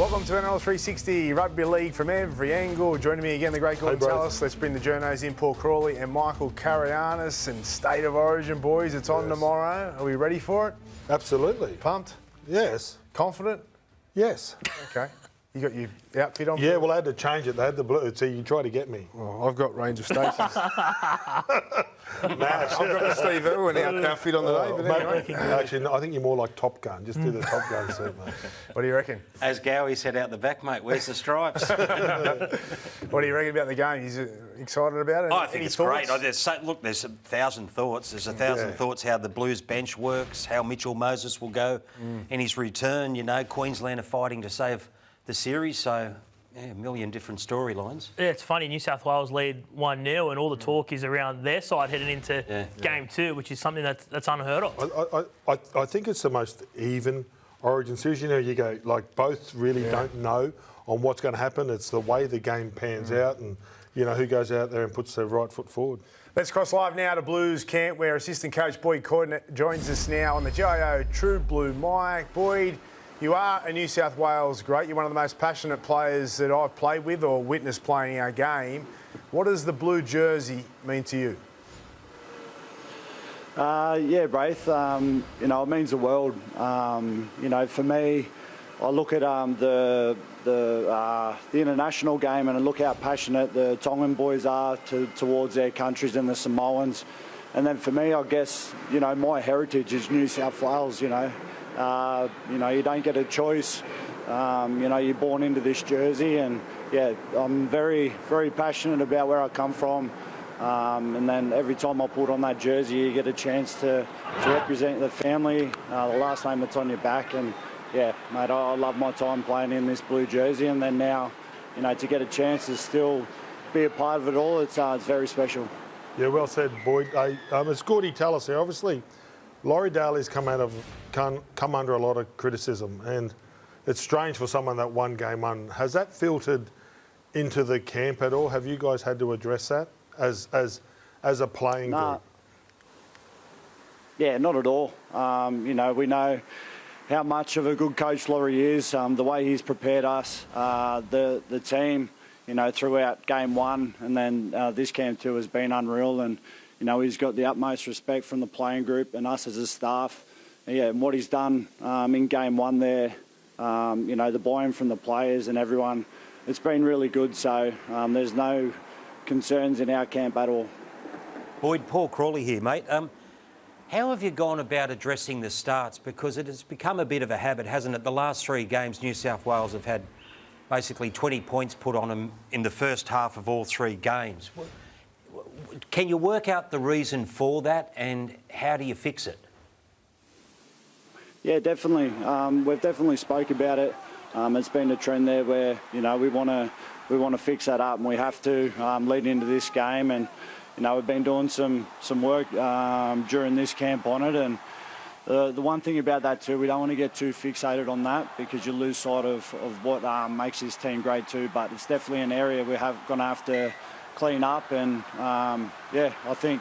Welcome to NRL 360 Rugby League from every angle. Joining me again, the great Gordon Tallis. Let's bring the journos in, Paul Crawley and Michael Carianis. And State of Origin, boys, it's on tomorrow. Are we ready for it? Absolutely. Pumped? Yes. Confident? Yes. Okay. You got your outfit on? Yeah, well, I had to change it. They had the blue, so you try to get me. Well, I've got Ranger Stations. I've got the Steve Irwin outfit on today. But anyway. Actually, no, I think you're more like Top Gun. Just do the Top Gun suit, mate. What do you reckon? As Gowie said out the back, mate, where's the stripes? What do you reckon about the game? You excited about it? I think Any it's thoughts? great. There's 1,000 thoughts. There's 1,000 thoughts how the Blues bench works, how Mitchell Moses will go in his return. You know, Queensland are fighting to save the series, so yeah, a million different storylines. Yeah, it's funny. New South Wales lead 1-0, and all the talk is around their side heading into game 2, which is something that's unheard of. I think it's the most even Origin series. You know, you go like both really don't know on what's going to happen. It's the way the game pans out, and you know who goes out there and puts their right foot forward. Let's cross live now to Blues camp, where assistant coach Boyd Cordner joins us now on the GIO True Blue mic. Boyd, you are a New South Wales great. You're one of the most passionate players that I've played with or witnessed playing our game. What does the blue jersey mean to you? Yeah, Braith, you know, it means the world. You know, for me, I look at the international game and I look how passionate the Tongan boys are towards their countries and the Samoans. And then for me, I guess, you know, my heritage is New South Wales, you know. You know, you don't get a choice. You know, you're born into this jersey, and yeah, I'm very, very passionate about where I come from. And then every time I put on that jersey, you get a chance to represent the family, the last name that's on your back. And yeah, mate, I love my time playing in this blue jersey. And then now, you know, to get a chance to still be a part of it all, it's very special. Yeah, well said, Boyd. It's Gordy Tallis here, obviously. Laurie Daley's come under a lot of criticism, and it's strange for someone that one game on. Has that filtered into the camp at all? Have you guys had to address that as a playing group? Yeah, not at all. You know, we know how much of a good coach Laurie is, the way he's prepared us, the team, you know, throughout game 1, and then this camp 2 has been unreal. And you know, he's got the utmost respect from the playing group and us as a staff. Yeah, and what he's done in game 1 there, you know, the buy-in from the players and everyone, it's been really good. So there's no concerns in our camp at all. Boyd, Paul Crawley here, mate. How have you gone about addressing the starts? Because it has become a bit of a habit, hasn't it? The last 3 games, New South Wales have had basically 20 points put on them in the first half of all 3 games. Can you work out the reason for that, and how do you fix it? Yeah, definitely. We've definitely spoke about it. It's been a trend there where, you know, we want to fix that up, and we have to lead into this game. And you know, we've been doing some work during this camp on it. And the one thing about that too, we don't want to get too fixated on that because you lose sight of what makes this team great too. But it's definitely an area we're going to have to clean up. And yeah, I think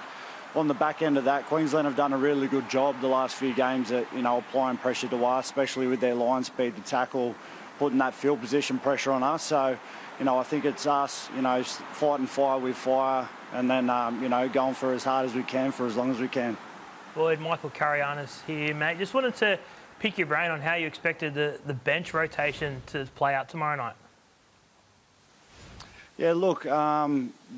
on the back end of that, Queensland have done a really good job the last few games at, you know, applying pressure to us, especially with their line speed to tackle, putting that field position pressure on us. So, you know, I think it's us, you know, fighting fire with fire, and then, you know, going for as hard as we can for as long as we can. Boyd, Michael Carianis here, mate. Just wanted to pick your brain on how you expected the bench rotation to play out tomorrow night. Yeah, look,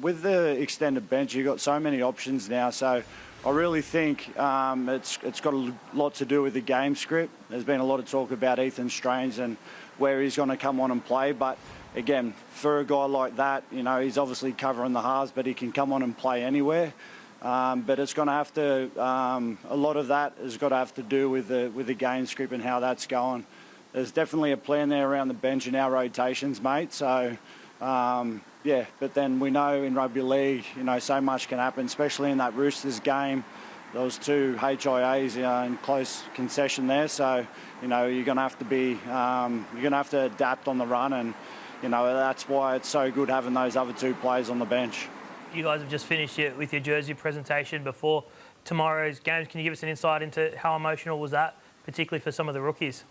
with the extended bench, you've got so many options now. So I really think it's got a lot to do with the game script. There's been a lot of talk about Ethan Strange and where he's going to come on and play. But again, for a guy like that, you know, he's obviously covering the halves, but he can come on and play anywhere. But it's going to have to, a lot of that has got to have to do with the game script and how that's going. There's definitely a plan there around the bench in our rotations, mate. So, yeah, but then we know in rugby league, you know, so much can happen, especially in that Roosters game. Those 2 HIAs in close concession there. So, you know, you're going to have to be, you're going to have to adapt on the run, and, you know, that's why it's so good having those other 2 players on the bench. You guys have just finished with your jersey presentation before tomorrow's games. Can you give us an insight into how emotional was that, particularly for some of the rookies?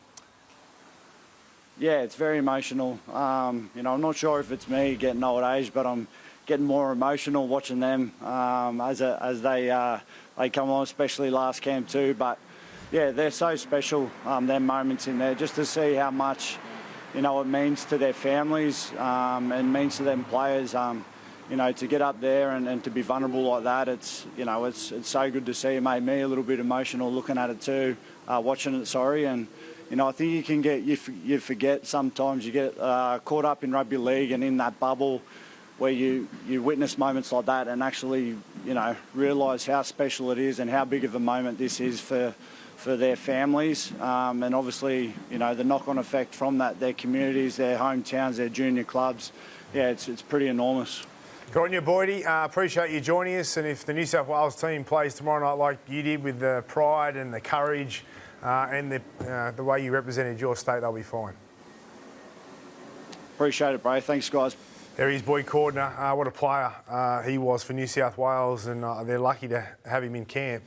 Yeah, it's very emotional. You know, I'm not sure if it's me getting old age, but I'm getting more emotional watching them as they come on, especially last camp too. But yeah, they're so special. Their moments in there, just to see how much, you know, it means to their families and means to them players. You know, to get up there and to be vulnerable like that, it's so good to see. It made me a little bit emotional looking at it too, watching it. And you know, I think you can get you forget sometimes. You get caught up in rugby league and in that bubble where you witness moments like that and actually, you know, realise how special it is and how big of a moment this is for their families, and obviously, you know, the knock-on effect from that, their communities, their hometowns, their junior clubs. Yeah, it's pretty enormous. Good on you, Boydie. Appreciate you joining us. And if the New South Wales team plays tomorrow night like you did, with the pride and the courage and the way you represented your state, they'll be fine. Appreciate it, Braith. Thanks, guys. There he is, Boyd Cordner. What a player he was for New South Wales, and they're lucky to have him in camp.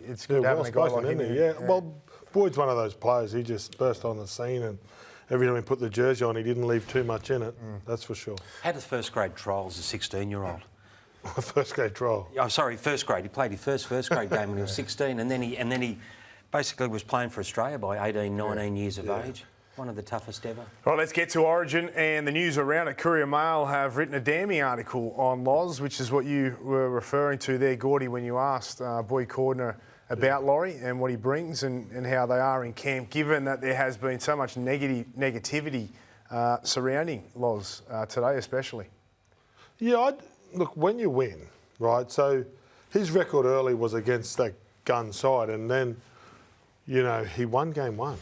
It's good having a guy like him. Yeah, well, Boyd's one of those players. He just burst on the scene, and every time he put the jersey on, he didn't leave too much in it. That's for sure. Had a first grade trial as a 16-year-old. First grade trial. I'm sorry, first grade. He played his first grade game when he was 16, and then he basically was playing for Australia by 18, 19 years of age. One of the toughest ever. Right, let's get to Origin, and the news around it. Courier Mail have written a damning article on Loz, which is what you were referring to there, Gordy, when you asked Boyd Cordner about Laurie and what he brings and how they are in camp, given that there has been so much negativity surrounding Loz today especially. Yeah, look, when you win, right, so his record early was against that gun side, and then, you know, he won game one.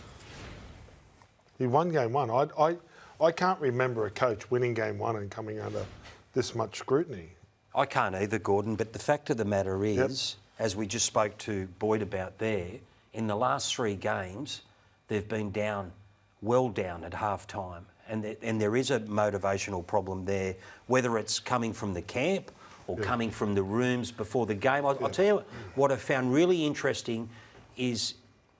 He won game one. I can't remember a coach winning game one and coming under this much scrutiny. I can't either, Gordon, but the fact of the matter is, as we just spoke to Boyd about there, in the last 3 games, they've been down, well down at half-time. And there is a motivational problem there, whether it's coming from the camp or coming from the rooms before the game. I'll tell you what I found really interesting is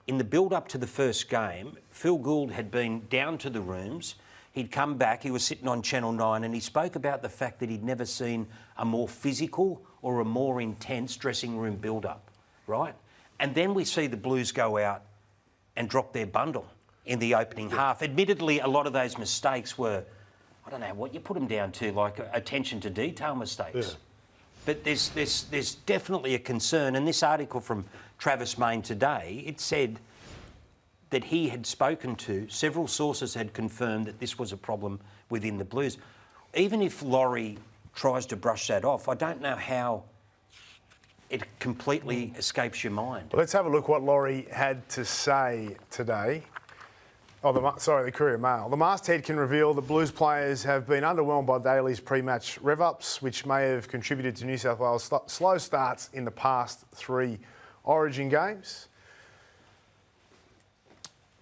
in the build-up to the first game, Phil Gould had been down to the rooms. He'd come back, he was sitting on Channel 9, and he spoke about the fact that he'd never seen a more physical or a more intense dressing room build-up, right? And then we see the Blues go out and drop their bundle in the opening half. Admittedly, a lot of those mistakes were, I don't know what you put them down to, like attention to detail mistakes. Yeah. But there's definitely a concern, and this article from Travis Mayne today, it said that he had spoken to, several sources had confirmed that this was a problem within the Blues. Even if Laurie tries to brush that off, I don't know how it completely escapes your mind. Let's have a look what Laurie had to say today. The Courier Mail. The masthead can reveal that Blues players have been underwhelmed by Daley's pre-match rev-ups, which may have contributed to New South Wales' slow starts in the past 3 Origin games.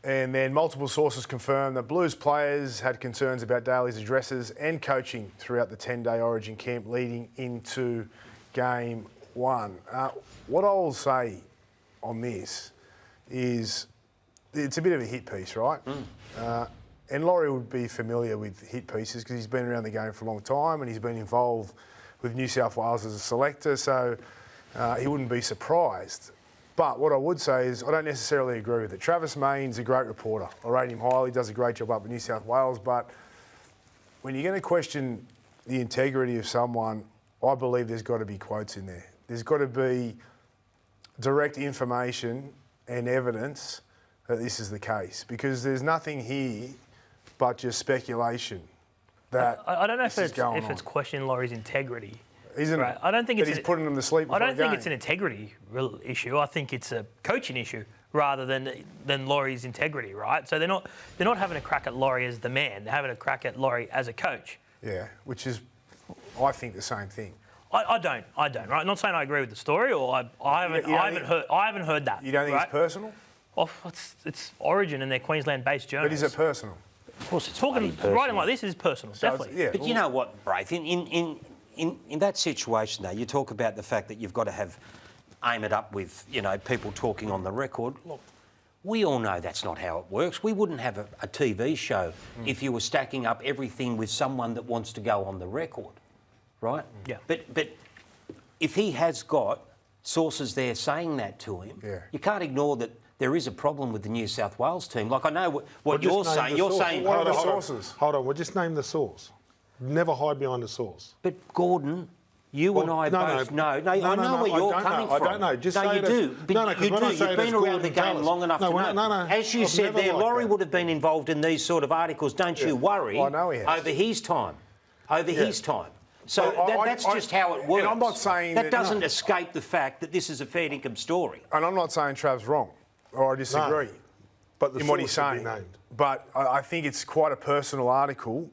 And then multiple sources confirmed that Blues players had concerns about Daley's addresses and coaching throughout the 10-day Origin camp leading into Game 1. What I'll say on this is it's a bit of a hit piece, right? And Laurie would be familiar with hit pieces because he's been around the game for a long time and he's been involved with New South Wales as a selector, so he wouldn't be surprised. But what I would say is I don't necessarily agree with it. Travis Mayne's a great reporter. I rate him highly, does a great job up in New South Wales, but when you're going to question the integrity of someone, I believe there's got to be quotes in there. There's got to be direct information and evidence that this is the case, because there's nothing here but just speculation that I don't know if going it's on. questioning Laurie's integrity. Isn't right? it? I don't think that it's he's putting them to sleep before I don't the think game. it's an integrity issue. I think it's a coaching issue rather than Laurie's integrity, right? So they're not having a crack at Laurie as the man. They're having a crack at Laurie as a coach. Yeah, which is, I think, the same thing. I don't. Right? I'm not saying I agree with the story, or I haven't heard that. You don't think right? it's personal? Oh, it's Origin and they're Queensland-based journalists. But is it personal? Of course, it's writing like this is personal, So definitely. yeah. But you know what, Braith, in that situation, though, you talk about the fact that you've got to aim it up with, you know, people talking on the record. Look, We all know that's not how it works. We wouldn't have a TV show if you were stacking up everything with someone that wants to go on the record, right? Yeah. But if he has got sources there saying that to him, you can't ignore that there is a problem with the New South Wales team. Like, I know what you're saying. You're saying... What are the sources? Hold on, we'll just name the source. Never hide behind the source. But, Gordon... You and I both know. I know where you're coming from. I don't know. Just say you do. You do. You've been around the game long enough to know. No. As you said there, Laurie would have been involved in these sort of articles. Don't you worry. I know he has. Over his time. His time. So that's just how it works. And I'm not saying that doesn't escape the fact that this is a fair income story. And I'm not saying Trav's wrong, or I disagree but in what he's saying. But I think it's quite a personal article,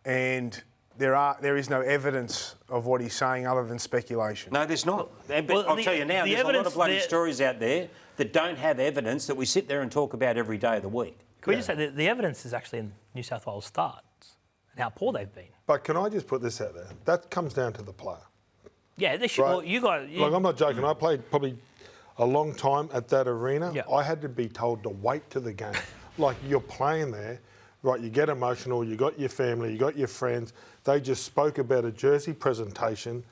and there is no evidence of what he's saying other than speculation. No, there's not. But I'll tell you now, there's a lot of bloody stories out there that don't have evidence that we sit there and talk about every day of the week. Can we just say the evidence is actually in New South Wales starts and how poor they've been. But can I just put this out there? That comes down to the player. Yeah, they should. Right? Well, you guys... Like, I'm not joking. I played probably a long time at that arena. Yeah. I had to be told to wait to the game. Like, you're playing there, right, you get emotional, you got your family, you got your friends. They just spoke about a jersey presentation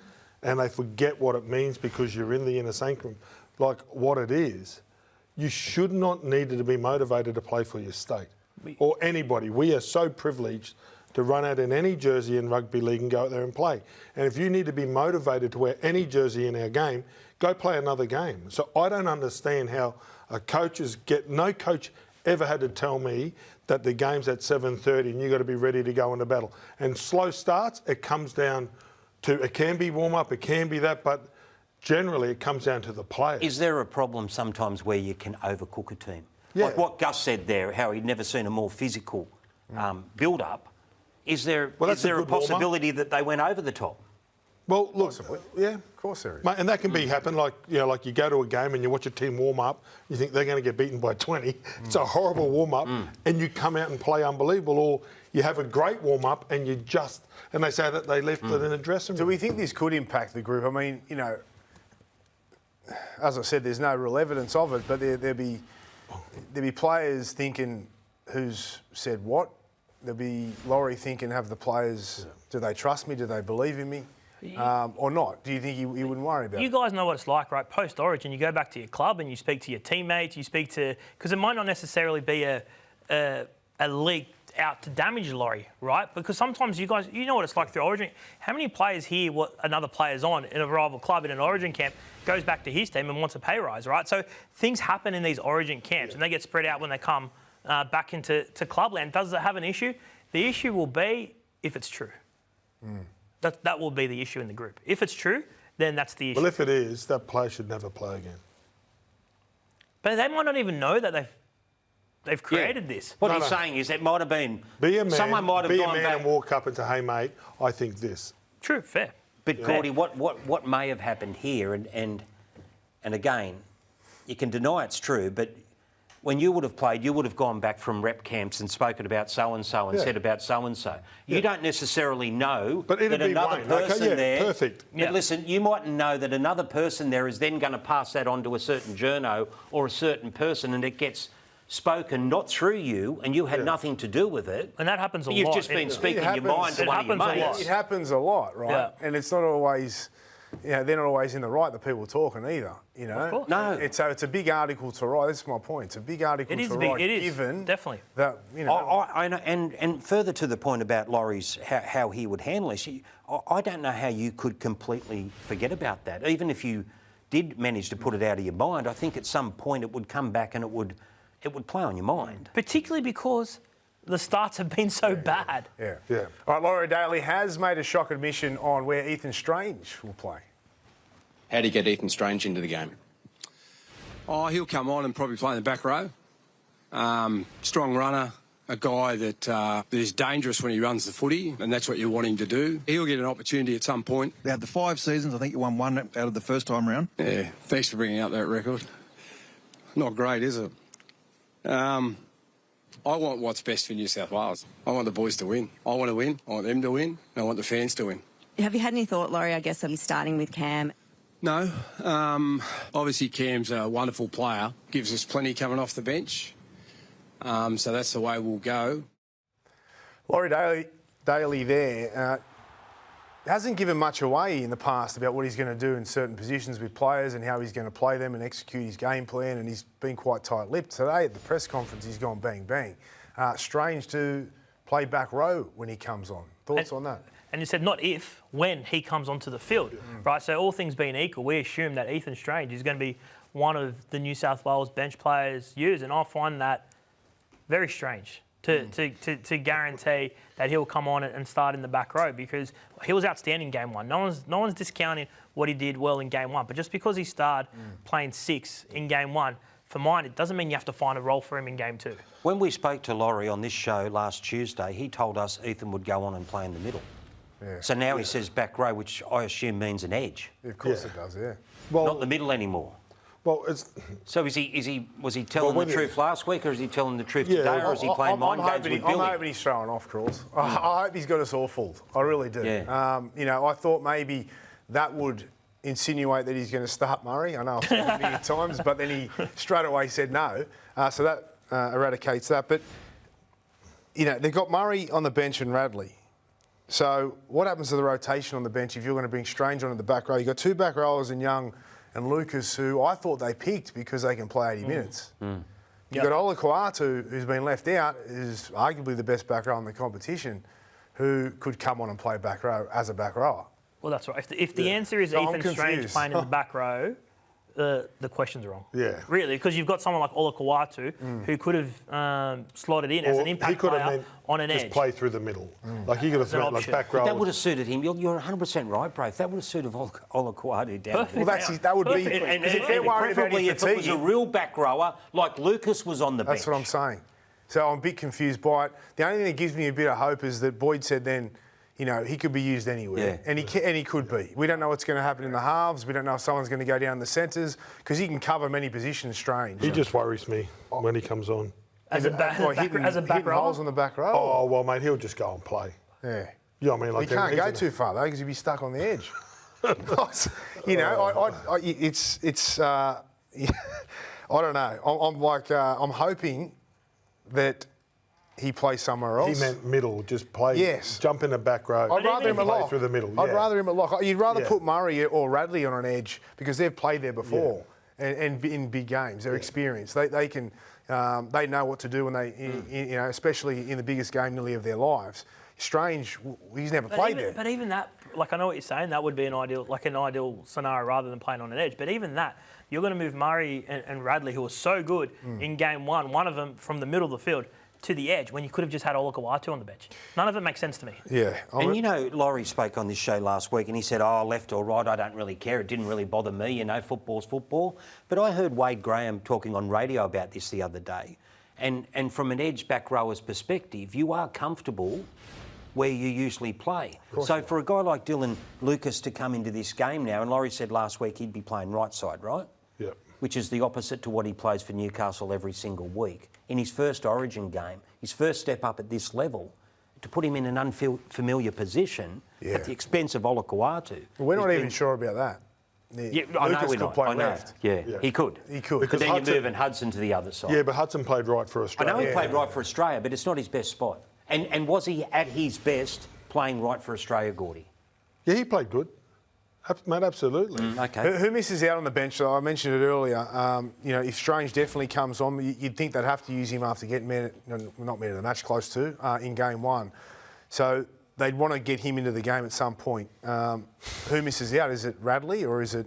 and they forget what it means because you're in the inner sanctum. Like, what it is, you should not need to be motivated to play for your state or anybody. We are so privileged to run out in any jersey in rugby league and go out there and play. And if you need to be motivated to wear any jersey in our game, go play another game. So I don't understand how no coach ever had to tell me that the game's at 7:30 and you've got to be ready to go into battle. And slow starts, it comes down to, it can be warm-up, it can be that, but generally it comes down to the players. Is there a problem sometimes where you can overcook a team? Yeah. Like what Gus said there, how he'd never seen a more physical build-up. Is there a possibility that they went over the top? Well, look, yeah. Of course there is. Mate, and that can be happen, like you go to a game and you watch a team warm up, you think they're going to get beaten by 20. It's a horrible warm up, and you come out and play unbelievable, or you have a great warm up and and they say that they left it in the dressing room. Do we think this could impact the group? I mean, as I said, there's no real evidence of it, but there'll be players thinking who's said what. There'll be Laurie thinking, have the players, do they trust me? Do they believe in me? Or not? Do you think you wouldn't worry about it? You guys know what it's like, right? Post-Origin, you go back to your club and you speak to your teammates, because it might not necessarily be a leak out to damage Laurie, right? Because sometimes you guys, you know what it's like through Origin. How many players hear what another player's on in a rival club in an Origin camp, goes back to his team and wants a pay rise, right? So things happen in these Origin camps and they get spread out when they come back into clubland. Does it have an issue? The issue will be if it's true. That will be the issue in the group. If it's true, then that's the issue. Well, if it is, that player should never play again. But they might not even know that they've created this. What he's saying is it might have been... Be a man, someone might have gone back and walk up and say, hey, mate, I think this. True, fair. But, Gordy, what may have happened here, and again, you can deny it's true, but when you would have played, you would have gone back from rep camps and spoken about so-and-so and said about so-and-so. You don't necessarily know that another person there... Perfect. But listen, you mightn't know that another person there is then going to pass that on to a certain journo or a certain person, and it gets spoken not through you, and you had nothing to do with it. And that happens a lot. You've just been speaking your mind to one of your mates. It happens a lot, right? Yeah. And it's not always... they're not always in the right, the people talking either, Of course. No. So it's a big article to write. This is my point. It's a big article to write. It is, given definitely. That, I know, and further to the point about Laurie's, how he would handle this, I don't know how you could completely forget about that. Even if you did manage to put it out of your mind, I think at some point it would come back and it would play on your mind. Particularly because the starts have been so bad. Yeah. All right, Laurie Daley has made a shock admission on where Ethan Strange will play. How do you get Ethan Strange into the game? Oh, he'll come on and probably play in the back row. Strong runner, a guy that is dangerous when he runs the footy, and that's what you want him to do. He'll get an opportunity at some point. Out of the 5 seasons, I think you won 1 out of the first time round. Yeah, thanks for bringing up that record. Not great, is it? I want what's best for New South Wales. I want the boys to win. I want to win. I want them to win. And I want the fans to win. Have you had any thought, Laurie, I guess, of starting with Cam? No. Obviously, Cam's a wonderful player. Gives us plenty coming off the bench. So that's the way we'll go. Laurie Daley there hasn't given much away in the past about what he's going to do in certain positions with players and how he's going to play them and execute his game plan, and he's been quite tight-lipped. Today at the press conference, he's gone bang, bang. Strange to play back row when he comes on. Thoughts on that? And he said not if, when he comes onto the field, right? So all things being equal, we assume that Ethan Strange is going to be one of the New South Wales bench players used, and I find that very strange to guarantee that he'll come on and start in the back row, because he was outstanding in game one. No one's discounting what he did well in game one, but just because he started playing 6 in game one, for mine, it doesn't mean you have to find a role for him in game 2. When we spoke to Laurie on this show last Tuesday, he told us Ethan would go on and play in the middle. Yeah. So now he says back row, which I assume means an edge. Of course it does, yeah. Well, Not the middle anymore. Well, it's... So was he telling the truth last week, or is he telling the truth today, or is he playing mind games with Billy? I'm hoping he's throwing off, Crawls. I hope he's got us all fooled. I really do. Yeah. I thought maybe that would insinuate that he's going to start Murray. I know I've said it a million times, but then he straight away said no. So that eradicates that. But, they've got Murray on the bench and Radley. So what happens to the rotation on the bench if you're going to bring Strange onto the back row? You've got 2 back rowers in Young and Lucas, who I thought they picked because they can play 80 minutes. You've got Olakau'atu, who's been left out, is arguably the best back row in the competition, who could come on and play back row as a back rower. Well, that's right. If the answer is So Ethan Strange playing in the back row, the question's wrong. Yeah. Really, because you've got someone like Olakau'atu who could have slotted in as an impact player on an edge. Just play through the middle. Like he could have thrown like back row. That would have suited him. You're 100% right, Braith. That would have suited Olakau'atu down there. Well, that would be... And if they're worried about preferably his if it was a fatigue, real back rower, like Lucas was on the bench. that's what I'm saying. So I'm a bit confused by it. The only thing that gives me a bit of hope is that Boyd said then, he could be used anywhere, and he could be. We don't know what's going to happen in the halves. We don't know if someone's going to go down the centres, because he can cover many positions. Strange. He just worries me when he comes on. As a back rower? Holes on the back row. Oh well, mate, he'll just go and play. Yeah. You know what I mean? Like He can't go too far though, because he'd be stuck on the edge. I don't know. I'm hoping that he plays somewhere else. He meant middle, just play. Yes. Jump in the back row. I'd rather him a play lock. through the middle. I'd rather him a lock. You'd rather Yeah. put Murray or Radley on an edge because they've played there before and in big games. They're experienced. They can they know what to do when they especially in the biggest game nearly of their lives. Strange, he's never played there. But even that, I know what you're saying. That would be an ideal scenario rather than playing on an edge. But even that, you're going to move Murray and Radley, who were so good in game one of them from the middle of the field to the edge, when you could have just had Olakau'atu on the bench. None of it makes sense to me. Yeah. And Laurie spoke on this show last week and he said, left or right, I don't really care. It didn't really bother me, football's football. But I heard Wade Graham talking on radio about this the other day. And from an edge back rower's perspective, you are comfortable where you usually play. So for a guy like Dylan Lucas to come into this game now, and Laurie said last week he'd be playing right side, right? Yep. Which is the opposite to what he plays for Newcastle every single week. In his first Origin game, his first step up at this level, to put him in an unfamiliar position at the expense of Olakau'atu. Well, we're not even sure about that. Yeah, I know we're not. I know. Left. Yeah, he could. He could. But Because then Hudson- you're moving Hudson to the other side. Yeah, but Hudson played right for I Australia. know he played right for Australia, but it's not his best spot. And was he at his best playing right for Australia, Gordy? Yeah, he played good. Mate, absolutely. Okay. Who misses out on the bench? I mentioned it earlier. If Strange definitely comes on, you'd think they'd have to use him after getting not man of the match, close to, in game one. So they'd want to get him into the game at some point. Who misses out? Is it Radley or is it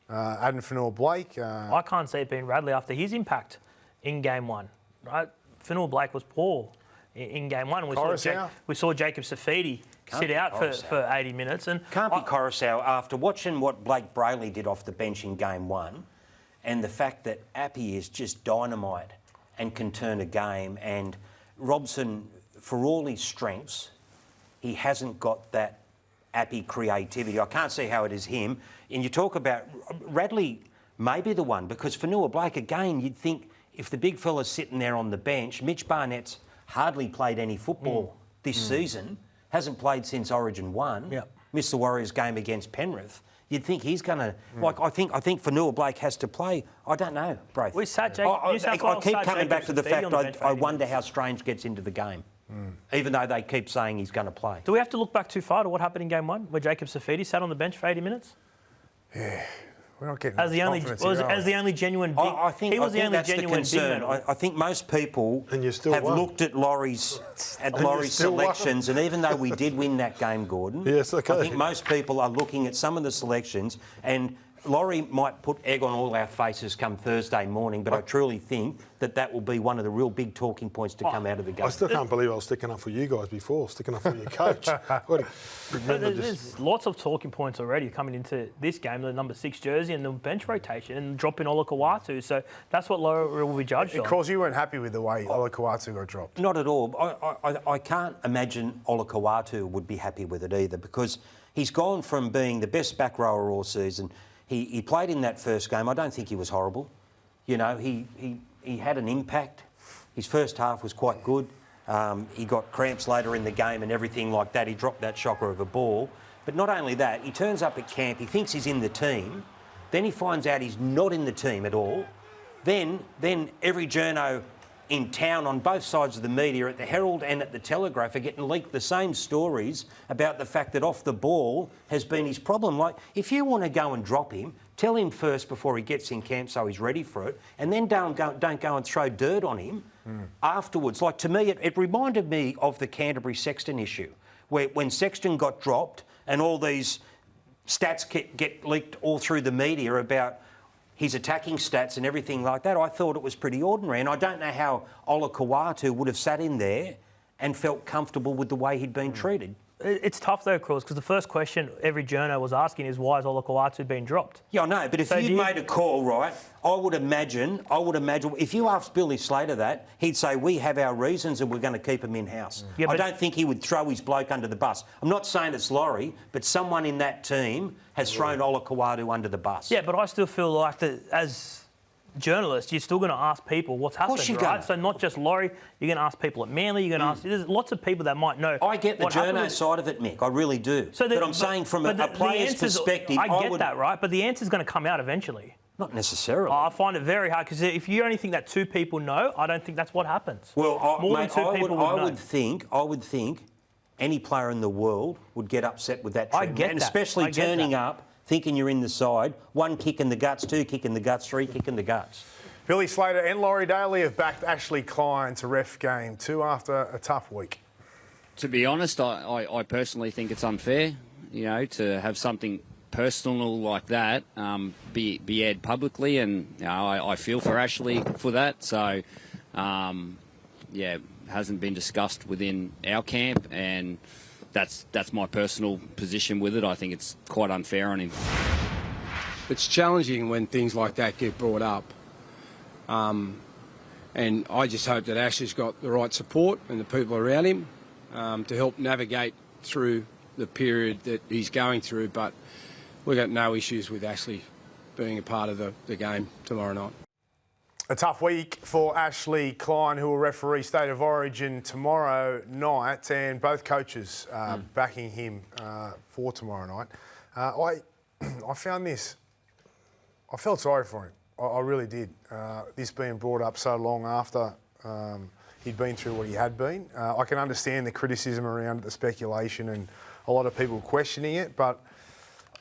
Adam Fanor-Blake? I can't see it being Radley after his impact in game one. Right? Fanor-Blake was poor in game one. We saw Jacob Safidi sit out for 80 minutes. And Can't be Coruscant after watching what Blake Brayley did off the bench in game one, and the fact that Appy is just dynamite and can turn a game, and Robson, for all his strengths, he hasn't got that Appy creativity. I can't see how it is him. And you talk about Radley may be the one, because Fanor-Blake, again, you'd think if the big fella's sitting there on the bench, Mitch Barnett's hardly played any football this season, hasn't played since Origin 1, missed the Warriors game against Penrith. You'd think he's going to... Like, I think Fanua Blake has to play. I don't know, Braith. We sat I Jacob, keep coming back to the fact I wonder minutes. how Strange gets into the game, even though they keep saying he's going to play. Do we have to look back too far to what happened in game 1, where Jacob Safidi sat on the bench for 80 minutes? Yeah, we're not getting as the only genuine big. I think he was the only that's genuine the concern. I think most people have looked at Laurie's selections, and even though we did win that game, Gordon, yes, okay. I think most people are looking at some of the selections, and Laurie might put egg on all our faces come Thursday morning, but I truly think that will be one of the real big talking points to come out of the game. I still can't believe I was sticking up for you guys before, sticking up for your coach. There's lots of talking points already coming into this game, the number 6 jersey and the bench rotation and dropping Olakau'atu. So that's what Laurie will be judged on. Of course, you weren't happy with the way Olakau'atu got dropped. Not at all. I can't imagine Olakau'atu would be happy with it either, because he's gone from being the best back rower all season. He played in that first game. I don't think he was horrible. You know, he had an impact. His first half was quite good. He got cramps later in the game and everything like that. He dropped that shocker of a ball. But not only that, he turns up at camp, he thinks he's in the team. Then he finds out he's not in the team at all. Then every journo in town on both sides of the media, at the Herald and at the Telegraph, are getting leaked the same stories about the fact that off the ball has been his problem. Like, if you want to go and drop him, tell him first before he gets in camp so he's ready for it, and then don't go and throw dirt on him afterwards. Like, to me, it reminded me of the Canterbury Sexton issue, where when Sexton got dropped and all these stats get leaked all through the media about his attacking stats and everything like that, I thought it was pretty ordinary. And I don't know how Olakau'atu would have sat in there and felt comfortable with the way he'd been treated. It's tough though, Cross, because the first question every journo was asking is, why is Olakau'atu being dropped? Yeah, I know, but if you'd made a call, right, I would imagine, if you asked Billy Slater that, he'd say, we have our reasons and we're going to keep him in-house. Yeah, I don't think he would throw his bloke under the bus. I'm not saying it's Laurie, but someone in that team has thrown Olakau'atu under the bus. Yeah, but I still feel like that as journalists, you're still going to ask people what's happened, right? So not just Laurie, you're going to ask people at Manly, you're going to ask... There's lots of people that might know. I get the journo side of it, Mick, I really do. But I'm saying from a player's perspective... I get that, right? But the answer's going to come out eventually. Not necessarily. I find it very hard, because if you only think that 2 people know, I don't think that's what happens. Well, I would think any player in the world would get upset with that trend. And especially turning up, thinking you're in the side, 1 kick in the guts, 2 kick in the guts, 3 kick in the guts. Billy Slater and Laurie Daley have backed Ashley Klein to ref game 2 after a tough week. To be honest, I personally think it's unfair, you know, to have something personal like that be aired publicly, and you know, I feel for Ashley for that. So, yeah, hasn't been discussed within our camp, and that's my personal position with it. I think it's quite unfair on him. It's challenging when things like that get brought up. And I just hope that Ashley's got the right support and the people around him to help navigate through the period that he's going through. But we've got no issues with Ashley being a part of the game tomorrow night. A tough week for Ashley Klein, who will referee State of Origin tomorrow night, and both coaches backing him for tomorrow night. I found this... I felt sorry for him. I really did. This being brought up so long after he'd been through what he had been. I can understand the criticism around it, the speculation, and a lot of people questioning it, but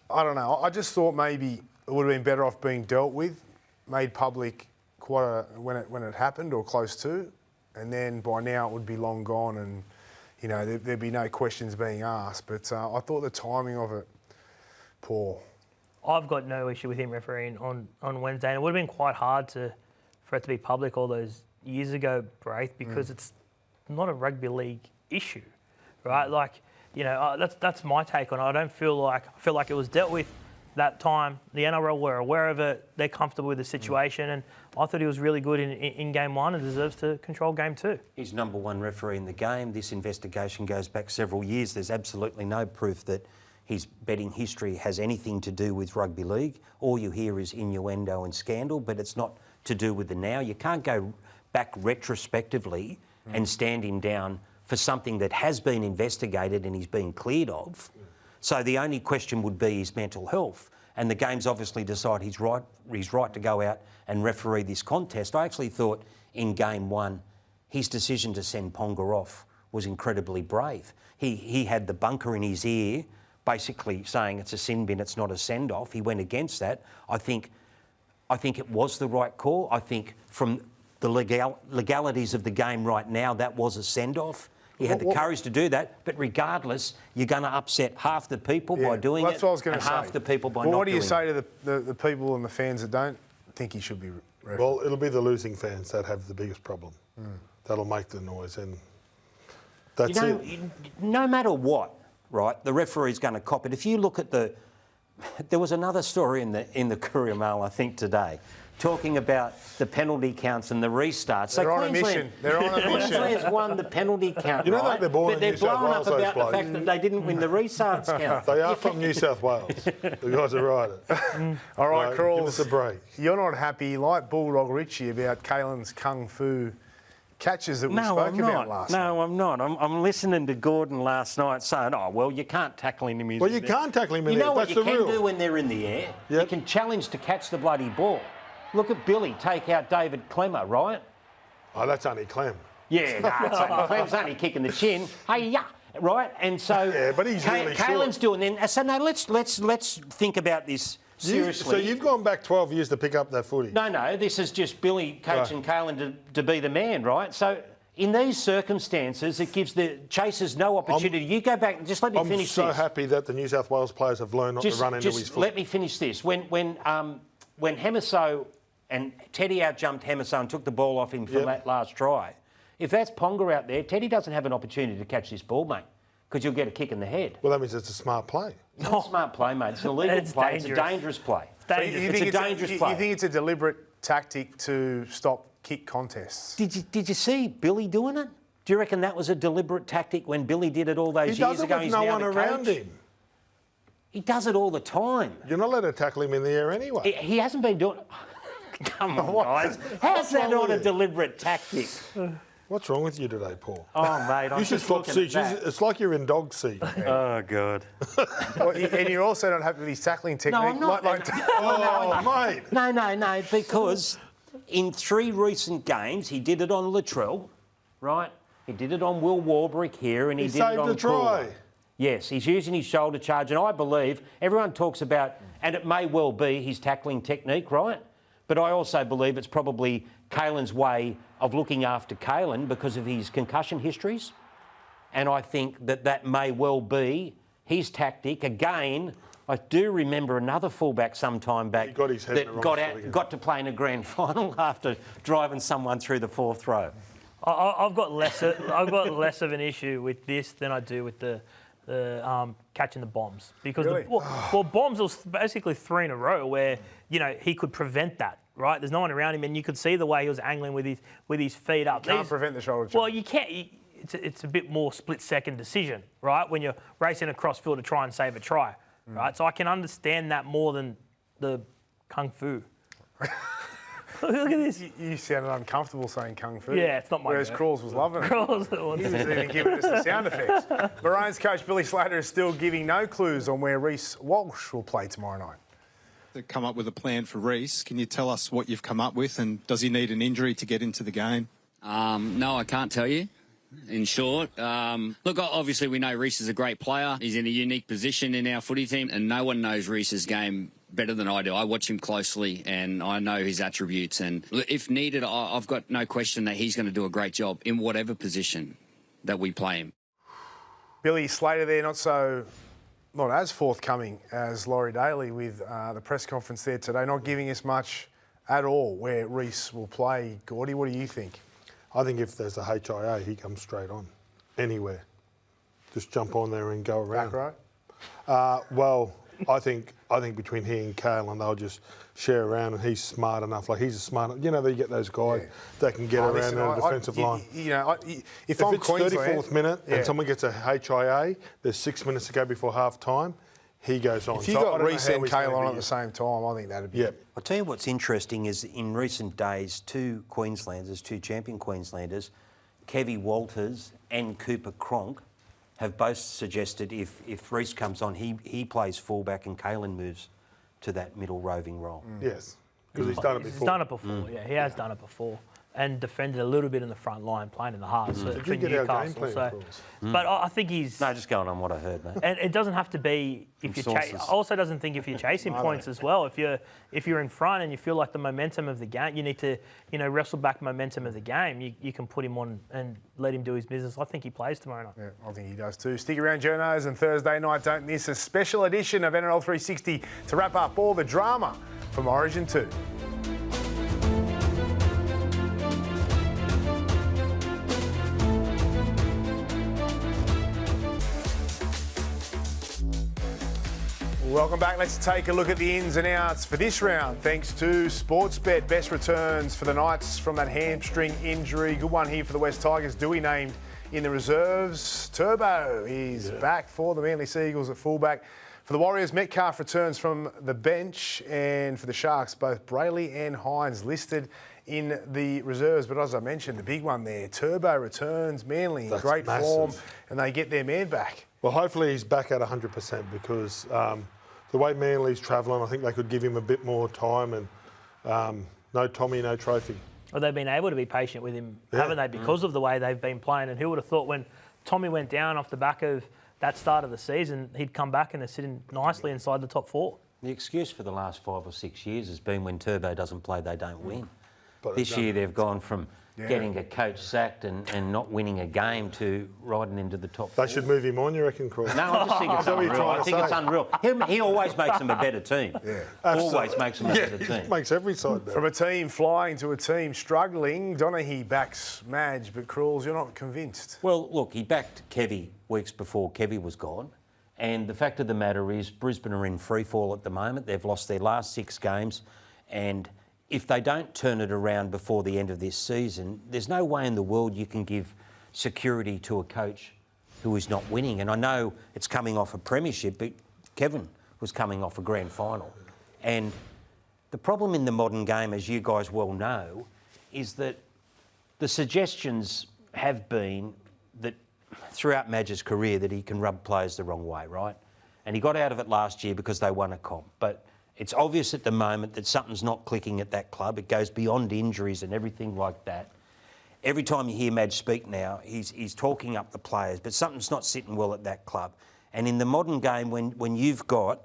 I don't know. I just thought maybe it would have been better off being dealt with, made public when it happened or close to, and then by now it would be long gone, and you know there'd be no questions being asked. But I thought the timing of it, poor. I've got no issue with him refereeing on Wednesday, and it would have been quite hard for it to be public all those years ago, Braith, because it's not a rugby league issue, right? Like, you know, that's my take on it. I feel like it was dealt with that time. The NRL were aware of it. They're comfortable with the situation, and I thought he was really good in game 1 and deserves to control game 2. He's #1 referee in the game. This investigation goes back several years. There's absolutely no proof that his betting history has anything to do with rugby league. All you hear is innuendo and scandal, but it's not to do with the now. You can't go back retrospectively and stand him down for something that has been investigated and he's been cleared of. So the only question would be his mental health. and the game's obviously decided he's right to go out and referee this contest. I actually thought in game one, his decision to send Ponga off was incredibly brave. He had the bunker in his ear, basically saying it's a sin bin, it's not a send-off. He went against that. I think it was the right call. I think from the legalities of the game right now, that was a send-off. He had the courage to do that, but regardless, you're going to upset half the people by doing that's it, what I was going and to say. half the people by not doing it. What do you say to the people and the fans that don't think he should be refereed? Well, it'll be the losing fans that have the biggest problem. That'll make the noise, and that's it. No matter what, right, the referee's going to cop it. If you look at there was another story in the Courier Mail, I think, today, talking about the penalty counts and the restarts. They're on a mission. They're on a mission. Queensland's won the penalty count, You know right? they're born but in they're New South blowing Wales, up those about the blokes. fact that they didn't win the restarts count. They are from New South Wales. The guys are right. All right, Crawls. Give us a break. You're not happy, like Bulldog Richie, about Kalen's kung fu catches that we spoke about last night. No, I'm not. I'm listening to Gordon last night saying, oh, well, you can't tackle him in his... Well, you can't tackle him in You there. know what That's you the can rule. do when they're in the air? Yep. You can challenge to catch the bloody ball. Look at Billy take out David Clemmer, right? Oh, that's only Clem. Yeah, no, Clem's only kicking the chin. Hey, yeah, right? And so... Yeah, but he's really Kalen's short. doing then... So, no, let's think about this seriously. So you've gone back 12 years to pick up that footy? No, this is just Billy coaching Kalen to be the man, right? So... In these circumstances, it gives the chasers no opportunity. You go back, just let me finish this. I'm so happy that the New South Wales players have learned not to run into his foot. Let me finish this. When Hemiso and Teddy out-jumped Hemiso and took the ball off him from that last try, if that's Ponga out there, Teddy doesn't have an opportunity to catch this ball, mate, because you'll get a kick in the head. Well, that means it's a smart play. It's not a smart play, mate. It's an illegal play. It's a dangerous play. It's a dangerous play. You think it's a deliberate tactic to stop kick contests? Did you see Billy doing it? Do you reckon that was a deliberate tactic when Billy did it all those years ago? He does it with no one around him. He does it all the time. You're not allowed to tackle him in the air anyway. He hasn't been doing... Come on, guys. How's that not a deliberate tactic? What's wrong with you today, Paul? Oh, mate, I'm you should just swap looking seats. at that. It's like you're in dog seat. Oh, God. Well, and you're also not happy with his tackling technique. No, I'm not. Mate. No, because in 3 recent games, he did it on Latrell, right? He did it on Will Warbrick here, and he did it on saved a try. Crawley. Yes, he's using his shoulder charge, and I believe everyone talks about, and it may well be his tackling technique, right? But I also believe it's probably Kalen's way of looking after Kalen because of his concussion histories. And I think that may well be his tactic. Again, I do remember another fullback some time back got his head in the wrong spot again. got to play in a grand final after driving someone through the 4th row. I've got less of an issue with this than I do with the catching the bombs, because Really? well, bombs was basically 3 in a row where he could prevent that. Right, there's no one around him, and you could see the way he was angling with his feet up. Can't prevent the shoulder charge. Well, you can't. It's a bit more split-second decision, right? When you're racing across field to try and save a try, right? So I can understand that more than the kung fu. Look at this. You sounded uncomfortable saying kung fu. Yeah, it's not my Whereas go. Crawls was loving it. Crawls He was even giving us the sound effects. Maroons coach Billy Slater is still giving no clues on where Reece Walsh will play tomorrow night. To come up with a plan for Reece. Can you tell us what you've come up with, and does he need an injury to get into the game? No, I can't tell you. In short, look, obviously we know Reece is a great player. He's in a unique position in our footy team, and no one knows Reece's game better than I do. I watch him closely, and I know his attributes. And if needed, I've got no question that he's going to do a great job in whatever position that we play him. Billy Slater there, not as forthcoming as Laurie Daley with the press conference there today, not giving us much at all where Reece will play. Gordy, what do you think? I think if there's a HIA, he comes straight on. Anywhere. Just jump on there and go around. Back row? Well, I think between he and Kalen, they'll just share around, and he's smart enough. Like, he's a smart... You know, you get those guys that can get around in a defensive line. If I'm it's Queensland... 34th minute and someone gets a HIA, there's 6 minutes to go before half-time, he goes on. If you got Reece and Kalen on at the same time, I think that'd be... Yep. I'll tell you what's interesting is in recent days, 2 Queenslanders, 2 champion Queenslanders, Kevy Walters and Cooper Cronk, have both suggested if Reece comes on, he plays fullback and Kalen moves to that middle roving role. Yes, because he's done it He's before. done it before, yeah. He has done it before. And defended a little bit in the front line, playing in the half for Newcastle. But I think he's... No, just going on what I heard, mate. And it doesn't have to be if you're also doesn't think if you're chasing points as well. If you're in front and you feel like the momentum of the game, you need to wrestle back momentum of the game. You can put him on and let him do his business. I think he plays tomorrow night. Yeah, I think he does too. Stick around, journos, and Thursday night don't miss a special edition of NRL 360 to wrap up all the drama from Origin 2. Welcome back. Let's take a look at the ins and outs for this round. Thanks to Sportsbet. Best returns for the Knights from that hamstring injury. Good one here for the West Tigers. Dewey named in the reserves. Turbo is back for the Manly Seagulls at fullback. For the Warriors, Metcalf returns from the bench. And for the Sharks, both Brayley and Hines listed in the reserves. But as I mentioned, the big one there, Turbo returns. Manly in great form, and they get their man back. Well, hopefully he's back at 100% because the way Manly's travelling, I think they could give him a bit more time and no Tommy, no trophy. Well, they've been able to be patient with him, haven't they, because of the way they've been playing. And who would have thought when Tommy went down off the back of that start of the season, he'd come back and they're sitting nicely inside the top 4. The excuse for the last 5 or 6 years has been when Turbo doesn't play, they don't win. But this year they've gone from getting a coach sacked and not winning a game to riding into the top 4. They should move him on, you reckon, Croy? No, I just think it's unreal. I think it's unreal. He always makes them a better team. Yeah, always makes them a better team. He makes every side better. From a team flying to a team struggling, Donaghy backs Madge, but Crawls, you're not convinced. Well, look, he backed Kevy weeks before Kevy was gone. And the fact of the matter is Brisbane are in free fall at the moment. They've lost their last 6 games. And if they don't turn it around before the end of this season, there's no way in the world you can give security to a coach who is not winning. And I know it's coming off a premiership, but Kevin was coming off a grand final. And the problem in the modern game, as you guys well know, is that the suggestions have been that throughout Madge's career that he can rub players the wrong way, right? And he got out of it last year because they won a comp. But it's obvious at the moment that something's not clicking at that club. It goes beyond injuries and everything like that. Every time you hear Madge speak now, he's talking up the players, but something's not sitting well at that club. And in the modern game, when you've got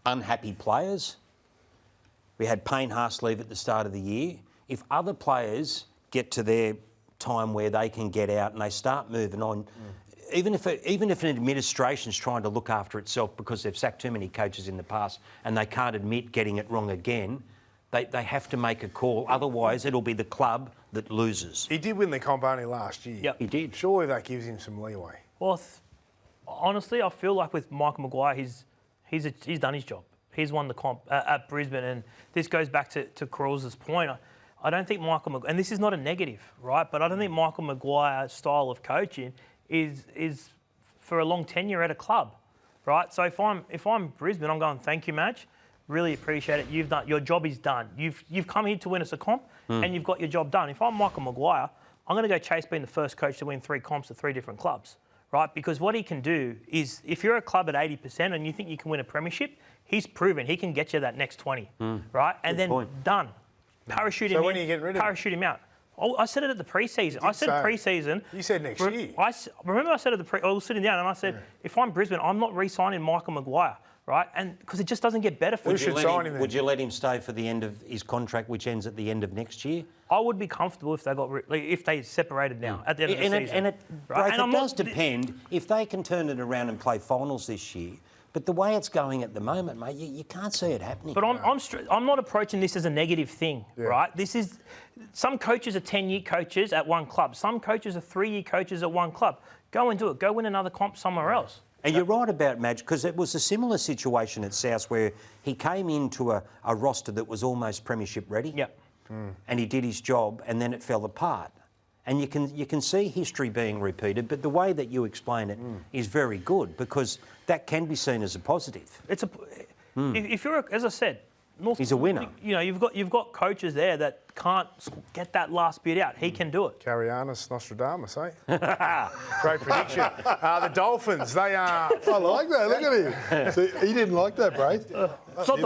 unhappy players, we had Payne Haas leave at the start of the year. If other players get to their time where they can get out and they start moving on, even if an administration's trying to look after itself because they've sacked too many coaches in the past and they can't admit getting it wrong again, they have to make a call. Otherwise, it'll be the club that loses. He did win the comp only last year. Yep. He did. Surely that gives him some leeway. Well, honestly, I feel like with Michael Maguire, he's done his job. He's won the comp at Brisbane, and this goes back to Crawl's point. I don't think Michael Maguire, and this is not a negative, right? But I don't think Michael Maguire's style of coaching is for a long tenure at a club, right? So if I'm Brisbane, I'm going, thank you, Madge. Really appreciate it. Your job is done. You've come here to win us a comp, and you've got your job done. If I'm Michael Maguire, I'm going to go chase being the first coach to win 3 comps at 3 different clubs, right? Because what he can do is, if you're a club at 80% and you think you can win a premiership, he's proven he can get you that next 20, right? And Good then point. Done. Parachute him in. So when are you getting rid of him? Parachute him out. I said it at the pre-season. I said pre-season. You said next year. Remember I said at I was sitting down and I said, if I'm Brisbane, I'm not re-signing Michael Maguire, right? And because it just doesn't get better for you. Would you let him stay for the end of his contract, which ends at the end of next year? I would be comfortable if they separated now at the end of the season. It does depend if they can turn it around and play finals this year. But the way it's going at the moment, mate, you can't see it happening. But I'm not approaching this as a negative thing, right? Some coaches are 10-year coaches at one club. Some coaches are 3-year coaches at one club. Go and do it. Go win another comp somewhere else. And you're right about Madge, because it was a similar situation at South where he came into a roster that was almost premiership ready. Yep. And he did his job, and then it fell apart. And you can see history being repeated, but the way that you explain it is very good because that can be seen as a positive. If you're, as I said, He's a winner. You know, you've got coaches there that can't get that last bit out. He can do it. Carrianis Nostradamus, eh? Great prediction. The Dolphins, they are... I like that. Look at him. See, he didn't like that, Braith. It's not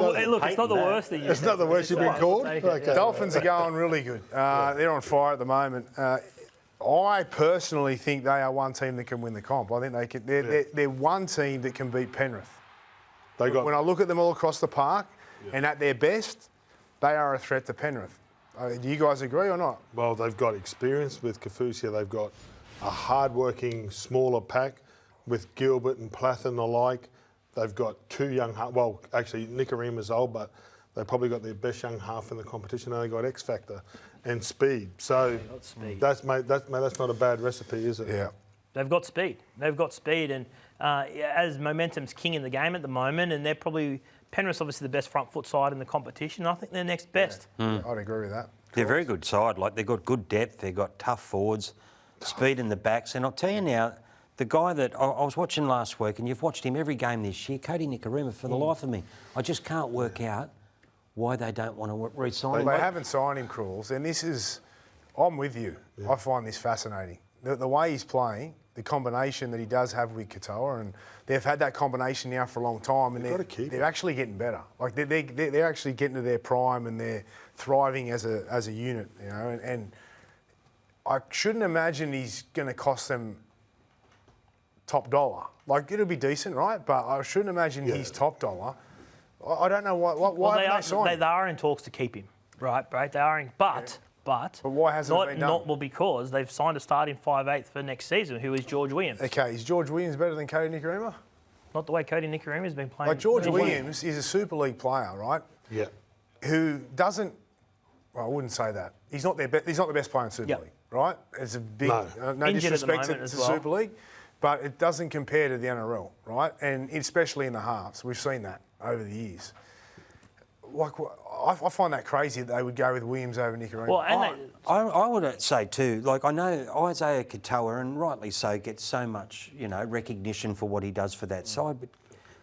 it's not the worst thing. It's not the worst you've been called? Okay. Dolphins are going really good. They're on fire at the moment. I personally think they are one team that can win the comp. I think they can. They're one team that can beat Penrith. When I look at them all across the park, and at their best, they are a threat to Penrith. Do you guys agree or not? Well, they've got experience with Kafusia. They've got a hard-working, smaller pack with Gilbert and Plath and the like. They've got two young... Well, actually, Nikorima's old, but they've probably got their best young half in the competition. They've got X Factor and speed. So that's not a bad recipe, is it? Yeah. They've got speed. And as momentum's king in the game at the moment, and they're probably... Penrith's obviously the best front foot side in the competition. I think they're next best. I'd agree with that. They're a very good side. Like, they've got good depth. They've got tough forwards, speed in the backs. And I'll tell you now, the guy that I was watching last week, and you've watched him every game this year, Cody Nikorima, for the life of me, I just can't work out why they don't want to re-sign him. They haven't signed him, Crawls, and this is... I'm with you. Yeah. I find this fascinating. The way he's playing, the combination that he does have with Katoa, and they've had that combination now for a long time, and they're actually getting better. Like they're actually getting to their prime, and they're thriving as a unit, you know. And I shouldn't imagine he's going to cost them top dollar. Like, it'll be decent, right? But I shouldn't imagine he's top dollar. I don't know why they signed him. They are in talks to keep him, right, Braith? They are in, but why hasn't it been done? Well, because they've signed a starting 5/8 for next season, who is George Williams. Okay, is George Williams better than Cody Nikorima? Not the way Cody Nikorima has been playing. Like, George Williams is a Super League player, right? Yeah. Who doesn't... Well, I wouldn't say that. He's not the best player in Super League, right? It's a big... No disrespect to the Super League, but it doesn't compare to the NRL, right? And especially in the halves. We've seen that over the years. Like, I find that crazy that they would go with Williams over Nikorima. Well, I would say too, like, I know Isaiah Katoa, and rightly so, gets so much, you know, recognition for what he does for that side, but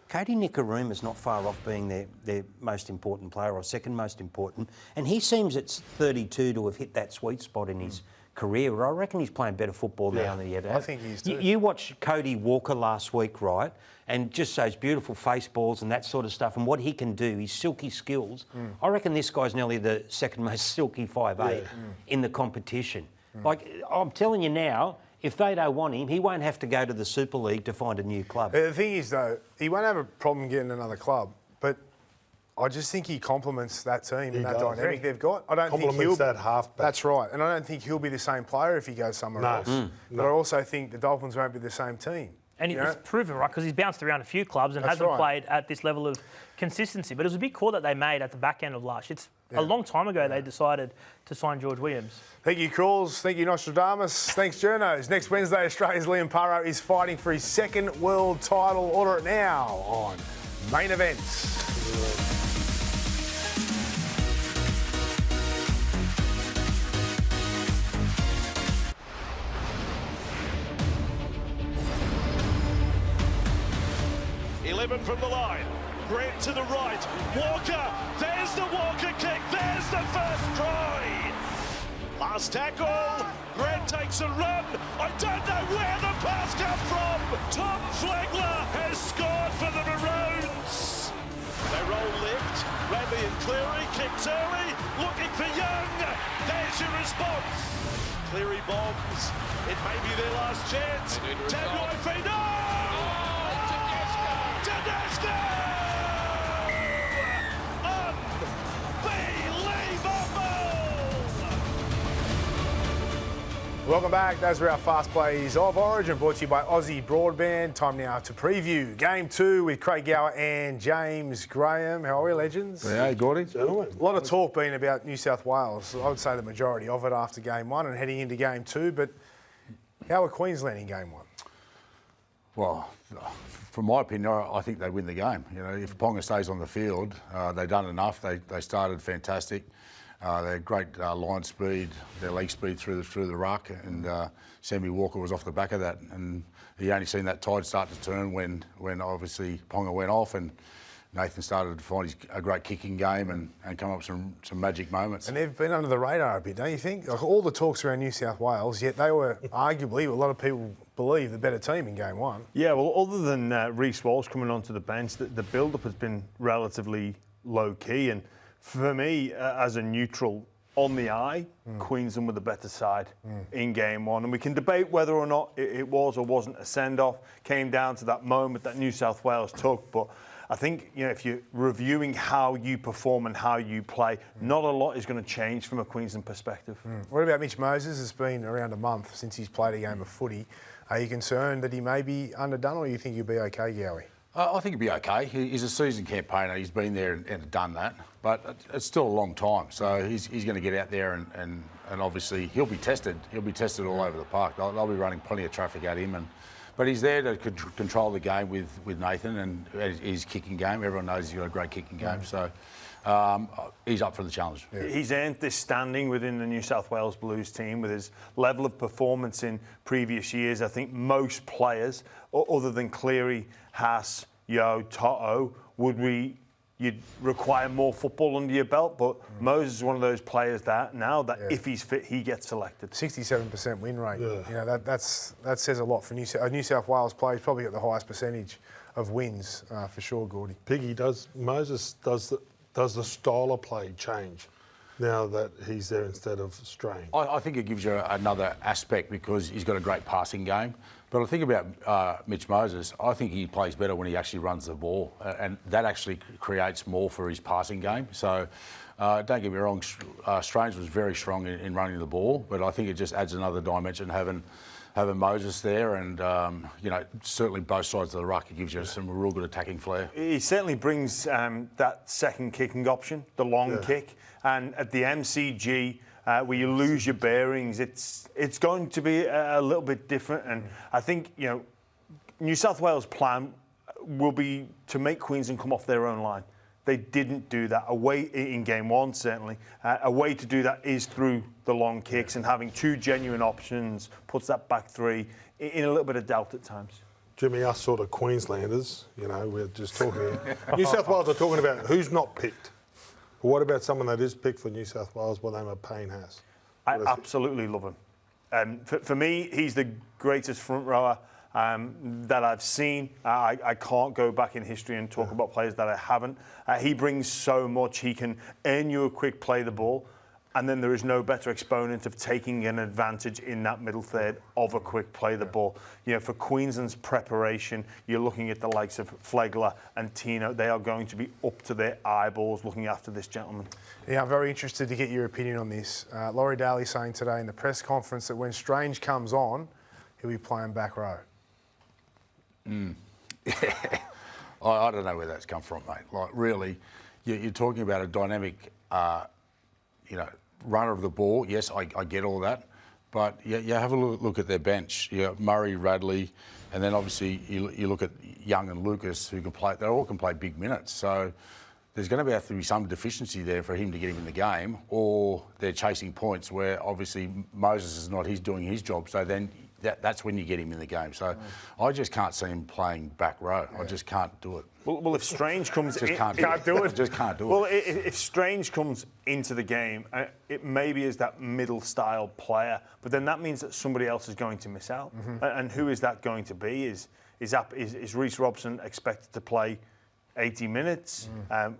Cody Nikorima is not far off being their most important player, or second most important, and he seems at 32 to have hit that sweet spot in his career. I reckon he's playing better football now than he ever has. I think he is too. You watched Cody Walker last week, right? And just those beautiful face balls and that sort of stuff, and what he can do, his silky skills. I reckon this guy's nearly the second most silky 5'8" in the competition. Like, I'm telling you now, if they don't want him, he won't have to go to the Super League to find a new club. The thing is, though, he won't have a problem getting another club, but I just think he complements that team and that dynamic they've got. I don't think he'll... that halfback. That's right. And I don't think he'll be the same player if he goes somewhere else. But I also think the Dolphins won't be the same team. And it's proven, right, because he's bounced around a few clubs and hasn't played at this level of consistency. But it was a big call that they made at the back end of last year. It's a long time ago they decided to sign George Williams. Thank you, Crawls. Thank you, Nostradamus. Thanks, Journos. Next Wednesday, Australia's Liam Parro is fighting for his second world title. Order it now on Main Events. From the line, Brent to the right, Walker, there's the Walker kick, there's the first try. Last tackle, Grant takes a run, I don't know where the pass comes from. Tom Flagler has scored for the Maroons. They roll left, Radley and Cleary, kicks early, looking for Young, there's your response. Cleary bombs, it may be their last chance, Tabuai Fino! Welcome back. Those were our fast plays of Origin, brought to you by Aussie Broadband. Time now to preview Game 2 with Craig Gower and James Graham. How are we, legends? Yeah, Gordy. A lot of talk been about New South Wales. I would say the majority of it after Game 1 and heading into Game 2. But how are Queensland in Game 1? Well, from my opinion, I think they win the game. You know, if Ponga stays on the field, they've done enough. They started fantastic. They had great line speed, their leg speed through the ruck, and Sammy Walker was off the back of that. And you only seen that tide start to turn when obviously Ponga went off, and Nathan started to find a great kicking game and come up with some magic moments. And they've been under the radar a bit, don't you think? Like all the talks around New South Wales, yet they were arguably, a lot of people believe, the better team in game one. Yeah, well, other than Reece Walsh coming onto the bench, the build-up has been relatively low-key. And for me, as a neutral, on the eye, Queensland were the better side in game one. And we can debate whether or not it was or wasn't a send-off. Came down to that moment that New South Wales took. But I think, if you're reviewing how you perform and how you play, not a lot is going to change from a Queensland perspective. What about Mitch Moses? It's been around a month since he's played a game of footy. Are you concerned that he may be underdone, or you think he'll be okay, Gowie? I think he'll be okay. He's a seasoned campaigner. He's been there and done that. But it's still a long time. So he's going to get out there and obviously he'll be tested. He'll be tested all over the park. They'll be running plenty of traffic at him. But he's there to control the game with Nathan and his kicking game. Everyone knows he's got a great kicking game. So he's up for the challenge. Yeah. He's earned this standing within the New South Wales Blues team with his level of performance in previous years. I think most players, other than Cleary, Haas, Yo, Toto, you'd require more football under your belt, but Moses is one of those players that if he's fit, he gets selected. 67% win rate. Yeah. That says a lot for New South Wales players. Probably got the highest percentage of wins for sure, Gordy. Piggy, does the style of play change now that he's there instead of Strain? I think it gives you another aspect because he's got a great passing game. But I think about Mitch Moses, I think he plays better when he actually runs the ball, and that actually creates more for his passing game. So don't get me wrong, Strange was very strong in running the ball, but I think it just adds another dimension having Moses there, and certainly both sides of the ruck, it gives you some real good attacking flair. He certainly brings that second kicking option, the long kick, and at the MCG, where you lose your bearings, it's going to be a little bit different. And I think New South Wales' plan will be to make Queensland come off their own line. They didn't do that away in game one, certainly. A way to do that is through the long kicks, and having two genuine options puts that back three in a little bit of doubt at times. Jimmy, us sort of Queenslanders, we're just talking here. New South Wales are talking about who's not picked. What about someone that is picked for New South Wales by the name of Payne Haas? I absolutely love him. For me, he's the greatest front rower that I've seen. I can't go back in history and talk about players that I haven't. He brings so much. He can earn you a quick play the ball, and then there is no better exponent of taking an advantage in that middle third of a quick play the ball. For Queensland's preparation, you're looking at the likes of Flegler and Tino. They are going to be up to their eyeballs looking after this gentleman. Yeah, I'm very interested to get your opinion on this. Laurie Daley saying today in the press conference that when Strange comes on, he'll be playing back row. I don't know where that's come from, mate. Like, really, you're talking about a dynamic, runner of the ball. Yes, I get all that. But you have a look at their bench. You got Murray, Radley, and then obviously you look at Young and Lucas, who can play. They all can play big minutes. So there's going to have to be some deficiency there for him to get him in the game, or they're chasing points where obviously Moses is not. He's doing his job. So then that's when you get him in the game. So I just can't see him playing back row. I just can't do it. Well, if Strange comes just in, can't do it. Just can't do it. Well, if Strange comes into the game, it maybe is that middle style player, but then that means that somebody else is going to miss out. And who is that going to be? Is Reece Robson expected to play 80 minutes? I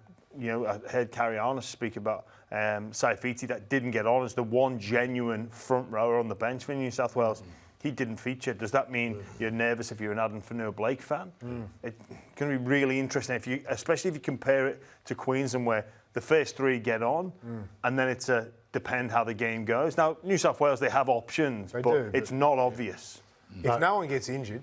heard Carrie Anasta speak about Saifiti that didn't get on as the one genuine front rower on the bench for New South Wales. He didn't feature. Does that mean you're nervous if you're an Adam Fanua-Blake fan? It's going to be really interesting, especially if you compare it to Queensland, where the first three get on, and then it's depend how the game goes. Now, New South Wales, they have options, but it's not obvious. If no one gets injured,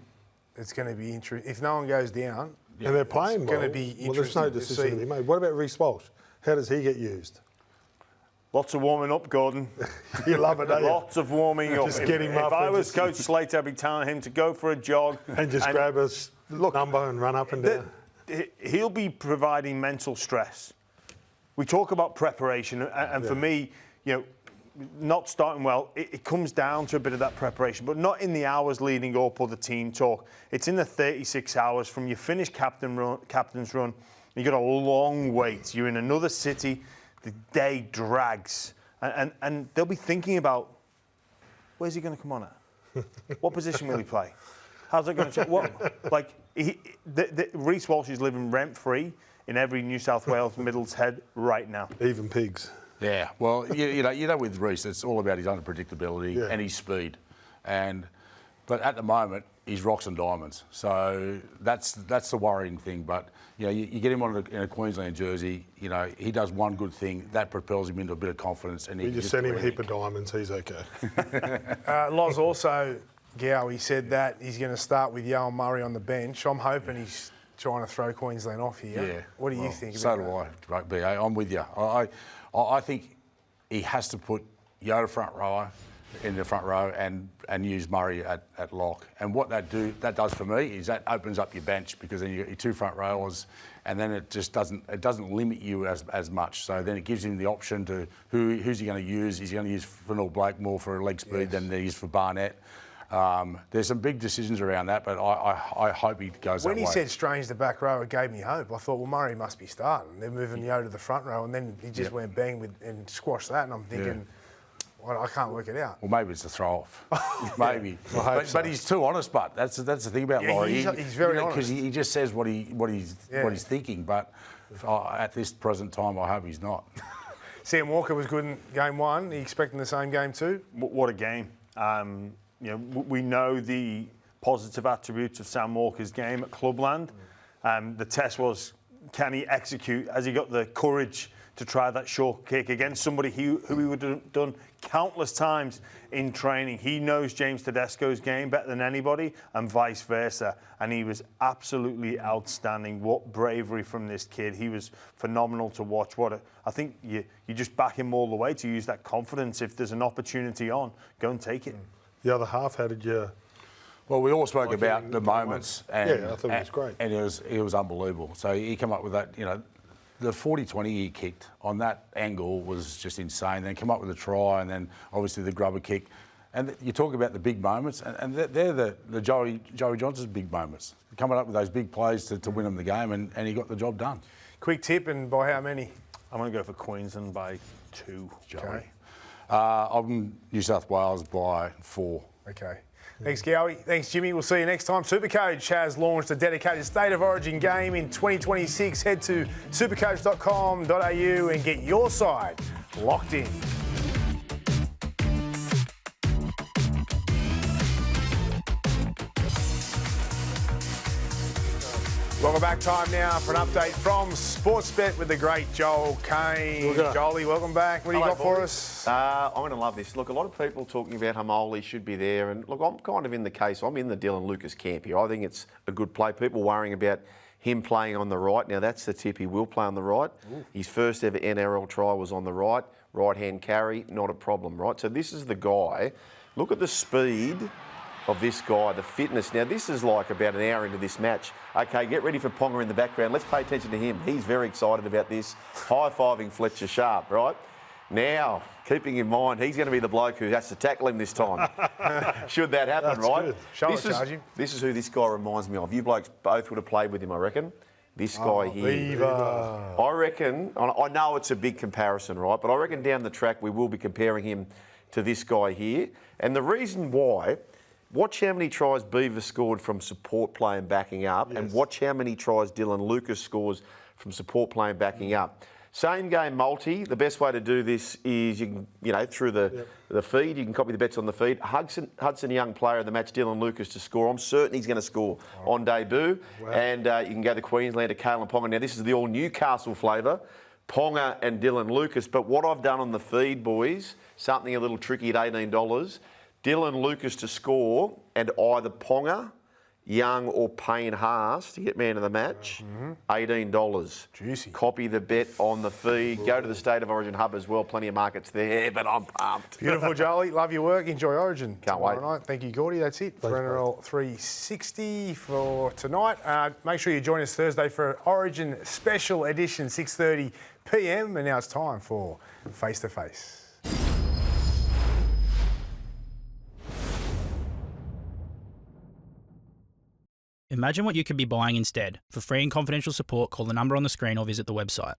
it's going to be interesting. If no one goes down, and they're playing it's going to be interesting. Well, there's no decision to be made. What about Reece Walsh? How does he get used? Lots of warming up, Gordon. You love it, don't you? Lots of warming up. Just get him up. If I was Coach Slater, I'd be telling him to go for a jog. And just grab a number and run up and down. He'll be providing mental stress. We talk about preparation, and for me, not starting well, it comes down to a bit of that preparation, but not in the hours leading up or the team talk. It's in the 36 hours from your finished captain's run. You've got a long wait. You're in another city. The day drags. And they'll be thinking about, where's he going to come on at? What position will he play? How's it going to change? What, like, Reece Walsh is living rent-free in every New South Wales Middle's head right now. Even pigs. Yeah, well, you know, with Reece, it's all about his unpredictability and his speed. But at the moment, he's rocks and diamonds. So that's the worrying thing. But you know, you get him in a Queensland jersey. You know, he does one good thing that propels him into a bit of confidence. And we just send him a heap of diamonds. He's okay. Loz also, Gow, he said that he's going to start with Yoel Murray on the bench. I'm hoping he's trying to throw Queensland off here. Yeah. What do you think? So about do I, BA. I'm with you. I think he has to put Yoda front rower in the front row and use Murray at lock. And what that does for me is that opens up your bench, because then you got your two front rowers, and then it just doesn't limit you as much. So then it gives him the option to who's he going to use. He's going to use Fennell Blake more for leg speed than he is for Barnett. There's some big decisions around that, but I hope he goes that way. When he said Strange the back row, it gave me hope. I thought, well, Murray must be starting. They're moving Yoda to the front row, and then he just went bang and squashed that, and I'm thinking, well, I can't work it out. Well, maybe it's a throw off. Maybe. But he's too honest, but that's the thing about Laurie. He's very honest. Because he just says what he's thinking, but at this present time, I hope he's not. Sam Walker was good in game one. Are you expecting the same game too? What a game. You know, we know the positive attributes of Sam Walker's game at Clubland. The test was, can he execute? Has he got the courage to try that short kick against somebody who he would have done countless times in training? He knows James Tedesco's game better than anybody, and vice versa. And he was absolutely outstanding. What bravery from this kid. He was phenomenal to watch. I think you just back him all the way to use that confidence. If there's an opportunity on, go and take it. The other half, how did you... Well, we all spoke about the moments. And, I thought it was great. And it was unbelievable. So he came up with that, you know, the 40-20 he kicked on that angle was just insane. Then come up with a try, and then obviously the grubber kick. And you talk about the big moments, and they're the Joey Johnson's big moments. Coming up with those big plays to win them the game, and he got the job done. Quick tip, and by how many? I'm going to go for Queensland by 2, Joey. Okay. I'm New South Wales by 4. Okay. Thanks, Gowie. Thanks, Jimmy. We'll see you next time. Supercoach has launched a dedicated State of Origin game in 2026. Head to supercoach.com.au and get your side locked in. Welcome back. Time now for an update from Sportsbet with the great Joel Kane. Jolie, welcome back. What do you got for us? I'm going to love this. Look, a lot of people talking about Hamoli should be there. And look, I'm kind of in the case. I'm in the Dylan Lucas camp here. I think it's a good play. People worrying about him playing on the right. Now, that's the tip. He will play on the right. Ooh. His first ever NRL try was on the right. Right-hand carry, not a problem, right? So this is the guy. Look at the speed of this guy, the fitness. Now, this is like about an hour into this match. Okay, get ready for Ponga in the background. Let's pay attention to him. He's very excited about this. High-fiving Fletcher Sharp, right? Now, keeping in mind, he's going to be the bloke who has to tackle him this time. Should that happen, that's right? Good. Charge him. This is who this guy reminds me of. You blokes both would have played with him, I reckon. This guy here. Viva. I reckon, I know it's a big comparison, right? But I reckon down the track we will be comparing him to this guy here. And the reason why... Watch how many tries Beaver scored from support play and backing up, and watch how many tries Dylan Lucas scores from support play and backing up. Same game multi. The best way to do this is you can, through the feed, you can copy the bets on the feed. Hudson Young player of the match, Dylan Lucas to score. I'm certain he's going to score on debut. Wow. And you can go to Queensland to Kalen Ponga. Now this is the all Newcastle flavour, Ponga and Dylan Lucas. But what I've done on the feed, boys, something a little tricky at $18. Dylan Lucas to score and either Ponga, Young or Payne Haas to get man of the match, $18. Juicy. Copy the bet on the feed. Go to the State of Origin hub as well. Plenty of markets there, but I'm pumped. Beautiful, Jolie. Love your work. Enjoy Origin. Can't wait. Night. Thank you, Gordy. That's it for NRL 360 for tonight. Make sure you join us Thursday for Origin Special Edition, 6:30 p.m. And now it's time for Face to Face. Imagine what you could be buying instead. For free and confidential support, call the number on the screen or visit the website.